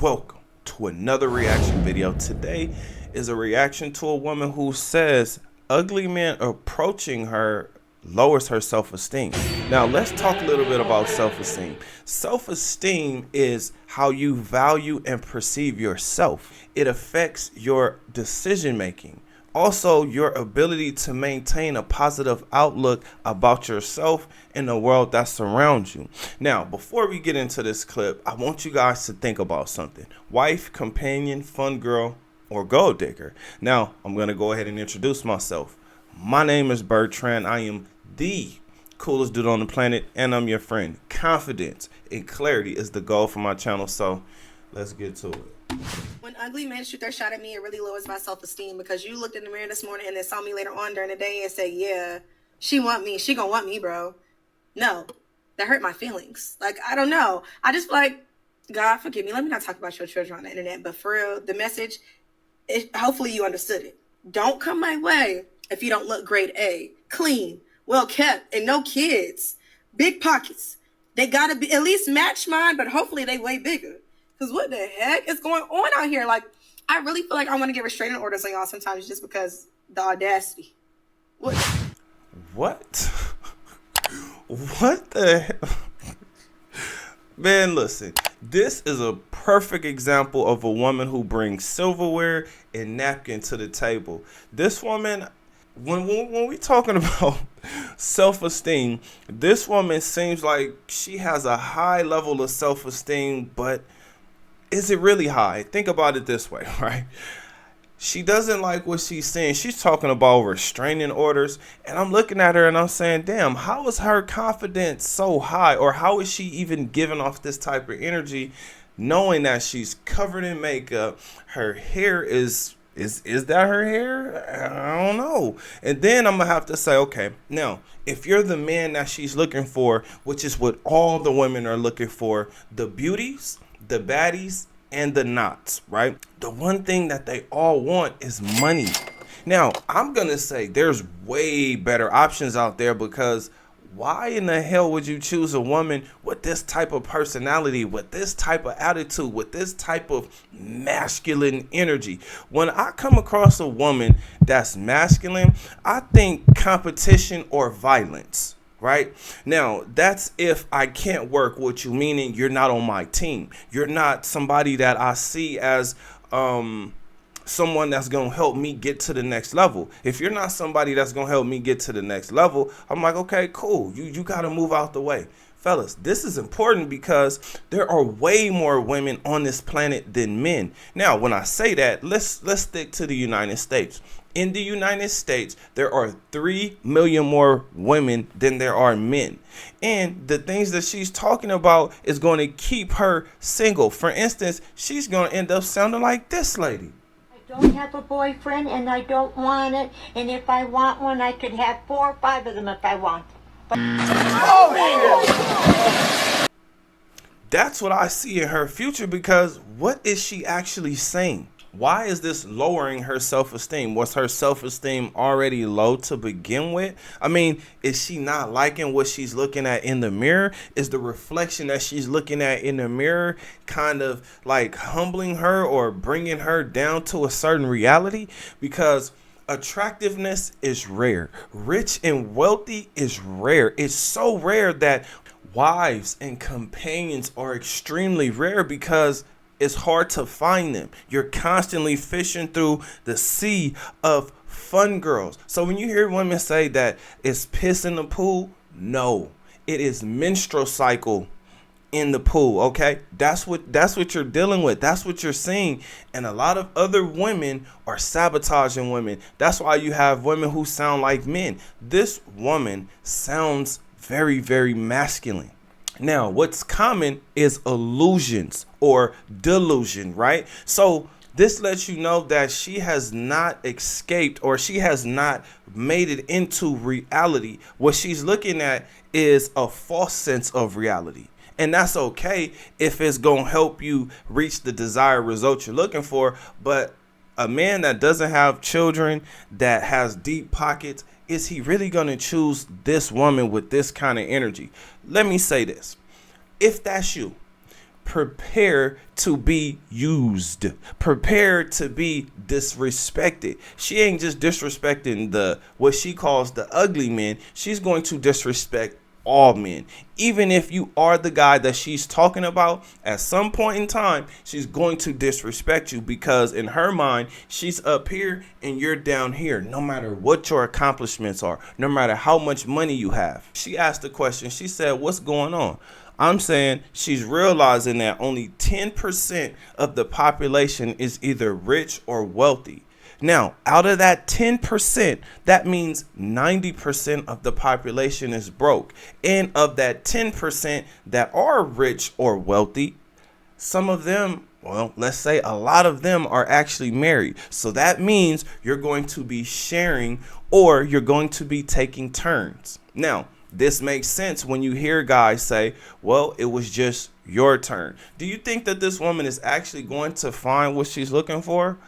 Welcome to another reaction video. Today is a reaction to a woman who says ugly men approaching her lowers her self-esteem. Now let's talk a little bit about self-esteem. Self-esteem is how you value and perceive yourself. It affects your decision making. Also, your ability to maintain a positive outlook about yourself and the world that surrounds you. Now, before we get into this clip, I want you guys to think about something. Wife, companion, fun girl, or gold digger. Now, I'm going to go ahead and introduce myself. My name is Bertrand. I am the coolest dude on the planet, and I'm your friend. Confidence and clarity is the goal for my channel, so let's get to it. When ugly men shoot their shot at me, it really lowers my self-esteem because you looked in the mirror this morning and then saw me later on during the day and said, yeah, she want me. She gonna want me, bro. No, that hurt my feelings. Like, I don't know. I just feel like, God, forgive me. Let me not talk about your children on the internet. But for real, the message, hopefully you understood it. Don't come my way if you don't look grade A, clean, well kept, and no kids. Big pockets. They gotta be at least match mine, but hopefully they way bigger. Because what the heck is going on out here? Like, I really feel like I want to get restraining orders on y'all sometimes just because the audacity. What? What the hell? Man, listen. This is a perfect example of a woman who brings silverware and napkin to the table. This woman, when we talking about self-esteem, this woman seems like she has a high level of self-esteem, but is it really high? Think about it this way, right? She doesn't like what she's saying. She's talking about restraining orders, and I'm looking at her and I'm saying, damn, how is her confidence so high? Or how is she even giving off this type of energy, knowing that she's covered in makeup? Her hair is that her hair? I don't know. And then I'm gonna have to say, okay, now if you're the man that she's looking for, which is what all the women are looking for, the beauties, the baddies, and the knots, right? The one thing that they all want is money. Now, I'm gonna say there's way better options out there, because why in the hell would you choose a woman with this type of personality, with this type of attitude, with this type of masculine energy? When I come across a woman that's masculine, I think competition or violence. Right now, that's if I can't work with you, meaning you're not on my team. You're not somebody that I see as someone that's gonna help me get to the next level. If you're not somebody that's gonna help me get to the next level, I'm like, okay, cool. You gotta move out the way. Fellas, this is important because there are way more women on this planet than men. Now, when I say that, let's stick to the United States. In the United States, there are 3 million more women than there are men. And the things that she's talking about is going to keep her single. For instance, she's going to end up sounding like this lady. I don't have a boyfriend and I don't want it. And if I want one, I could have 4 or 5 of them if I want. But that's what I see in her future, because what is she actually saying? Why is this lowering her self-esteem? Was her self-esteem already low to begin with? I mean, is she not liking what she's looking at in the mirror? Is the reflection that she's looking at in the mirror kind of like humbling her or bringing her down to a certain reality? Because attractiveness is rare. Rich and wealthy is rare. It's so rare that wives and companions are extremely rare, because it's hard to find them. You're constantly fishing through the sea of fun girls. So when you hear women say that it's piss in the pool, no, it is menstrual cycle in the pool. Okay, that's what you're dealing with. That's what you're seeing. And a lot of other women are sabotaging women. That's why you have women who sound like men. This woman sounds very, very masculine. Now, what's common is illusions or delusion, right? So this lets you know that she has not escaped, or she has not made it into reality. What she's looking at is a false sense of reality. And that's okay if it's going to help you reach the desired result you're looking for. But a man that doesn't have children, that has deep pockets, is he really going to choose this woman with this kind of energy? Let me say this. If that's you, prepare to be used, prepare to be disrespected. She ain't just disrespecting the what she calls the ugly men. She's going to disrespect all men. Even if you are the guy that she's talking about, at some point in time, she's going to disrespect you because in her mind, she's up here and you're down here, no matter what your accomplishments are, no matter how much money you have. She asked the question, she said, what's going on? I'm saying she's realizing that only 10% of the population is either rich or wealthy. Now, out of that 10%, that means 90% of the population is broke. And of that 10% that are rich or wealthy, some of them, well, let's say a lot of them are actually married. So that means you're going to be sharing or you're going to be taking turns. Now, this makes sense when you hear guys say, well, it was just your turn. Do you think that this woman is actually going to find what she's looking for?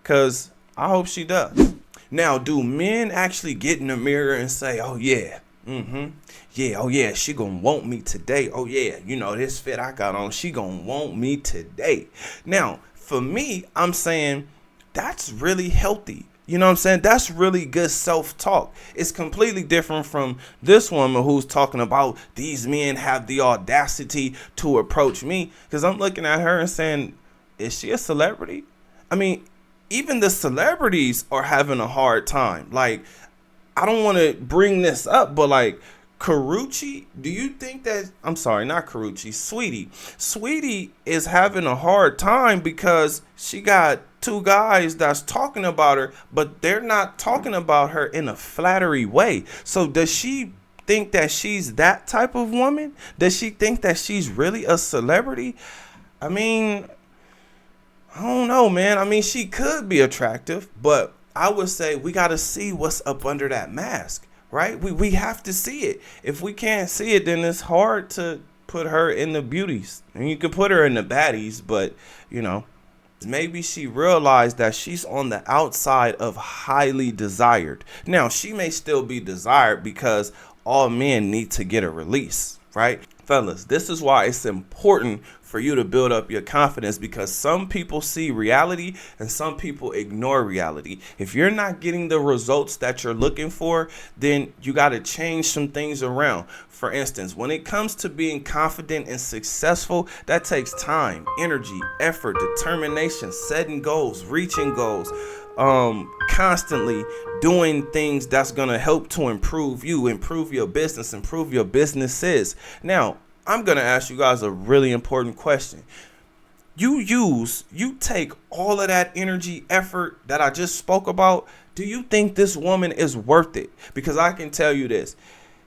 Because I hope she does. Now, do men actually get in the mirror and say, oh, yeah, yeah, oh, yeah, she gonna want me today. Oh, yeah, you know, this fit I got on, she gonna want me today. Now, for me, I'm saying that's really healthy. You know what I'm saying? That's really good self-talk. It's completely different from this woman who's talking about these men have the audacity to approach me. Because I'm looking at her and saying, is she a celebrity? I mean, even the celebrities are having a hard time. Like, I don't want to bring this up, but like Karuchi, do you think that, I'm sorry, not Karuchi, Sweetie is having a hard time because she got two guys that's talking about her, but they're not talking about her in a flattery way. So does she think that she's that type of woman? Does she think that she's really a celebrity? I mean, I don't know, man. I mean, she could be attractive, but I would say we got to see what's up under that mask, right? We have to see it. If we can't see it, then it's hard to put her in the beauties. And you can put her in the baddies, but, you know, maybe she realized that she's on the outside of highly desired. Now, she may still be desired because all men need to get a release, right? Fellas, this is why it's important for you to build up your confidence, because some people see reality and some people ignore reality. If you're not getting the results that you're looking for, then you got to change some things around. For instance, when it comes to being confident and successful, that takes time, energy, effort, determination, setting goals, reaching goals, constantly doing things that's going to help to improve you, improve your business, improve your businesses. Now, I'm going to ask you guys a really important question. You take all of that energy, effort that I just spoke about. Do you think this woman is worth it? Because I can tell you this.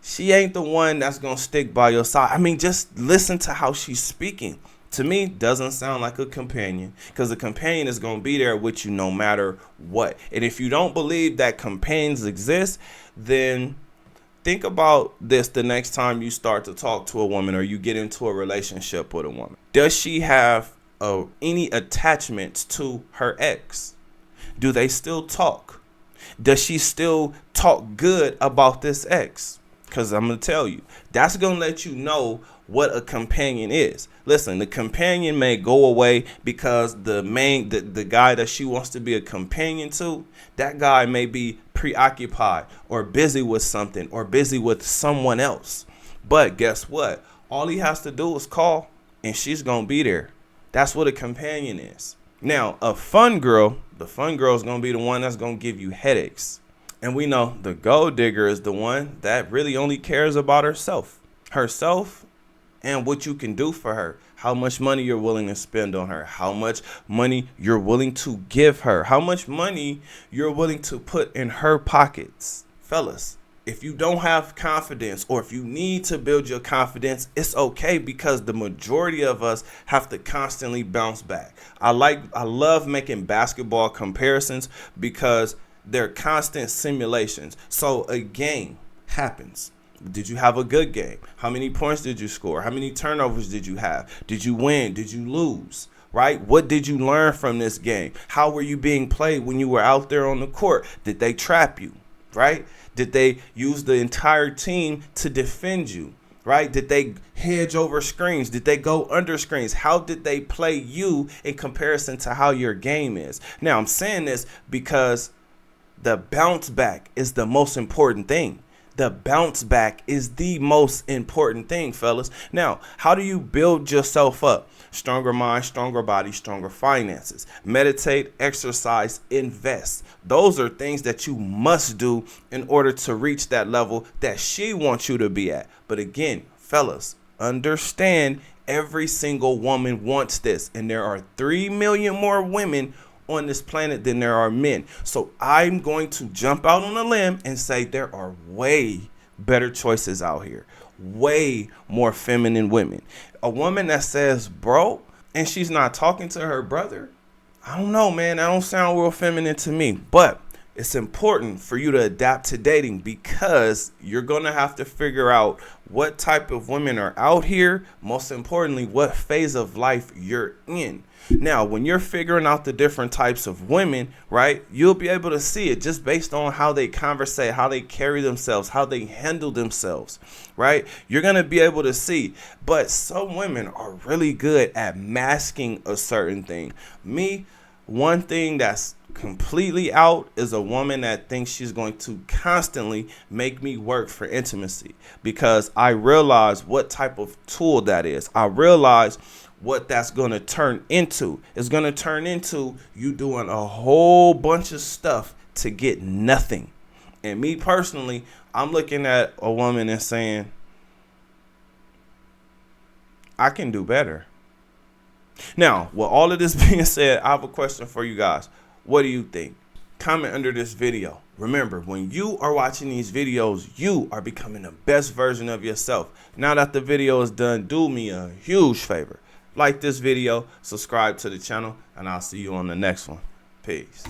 She ain't the one that's going to stick by your side. I mean, just listen to how she's speaking. To me, doesn't sound like a companion, because a companion is going to be there with you no matter what. And if you don't believe that companions exist, then think about this the next time you start to talk to a woman or you get into a relationship with a woman. Does she have any attachments to her ex? Do they still talk? Does she still talk good about this ex? Because I'm going to tell you, that's going to let you know what a companion is. Listen, the companion may go away because the guy that she wants to be a companion to, that guy may be preoccupied or busy with something or busy with someone else. But guess what? All he has to do is call and she's going to be there. That's what a companion is. Now, a fun girl, the fun girl is going to be the one that's going to give you headaches. And we know the gold digger is the one that really only cares about herself and what you can do for her, how much money you're willing to spend on her, how much money you're willing to give her, how much money you're willing to put in her pockets. Fellas, if you don't have confidence or if you need to build your confidence, it's okay, because the majority of us have to constantly bounce back. I love making basketball comparisons because they're constant simulations. So a game happens. Did you have a good game? How many points did you score? How many turnovers did you have? Did you win? Did you lose? Right? What did you learn from this game? How were you being played when you were out there on the court? Did they trap you? Right? Did they use the entire team to defend you? right? Did they hedge over screens? Did they go under screens? How did they play you in comparison to how your game is? Now, I'm saying this because the bounce back is the most important thing. The bounce back is the most important thing, fellas. Now, how do you build yourself up? Stronger mind, stronger body, stronger finances. Meditate, exercise, invest. Those are things that you must do in order to reach that level that she wants you to be at. But again, fellas, understand every single woman wants this. And there are 3 million more women on this planet than there are men. So I'm going to jump out on a limb and say there are way better choices out here. Way more feminine women. A woman that says bro and she's not talking to her brother, I don't know, man. That don't sound real feminine to me. But it's important for you to adapt to dating because you're going to have to figure out what type of women are out here. Most importantly, what phase of life you're in. Now, when you're figuring out the different types of women, right, you'll be able to see it just based on how they conversate, how they carry themselves, how they handle themselves, right? You're going to be able to see. But some women are really good at masking a certain thing. Me, one thing that's completely out is a woman that thinks she's going to constantly make me work for intimacy because I realize what type of tool that is. I realize what that's going to turn into. It's going to turn into you doing a whole bunch of stuff to get nothing. And me personally, I'm looking at a woman and saying, I can do better. Now, with all of this being said, I have a question for you guys. What do you think? Comment under this video. Remember, when you are watching these videos, you are becoming the best version of yourself. Now that the video is done, do me a huge favor. Like this video, subscribe to the channel, and I'll see you on the next one. Peace.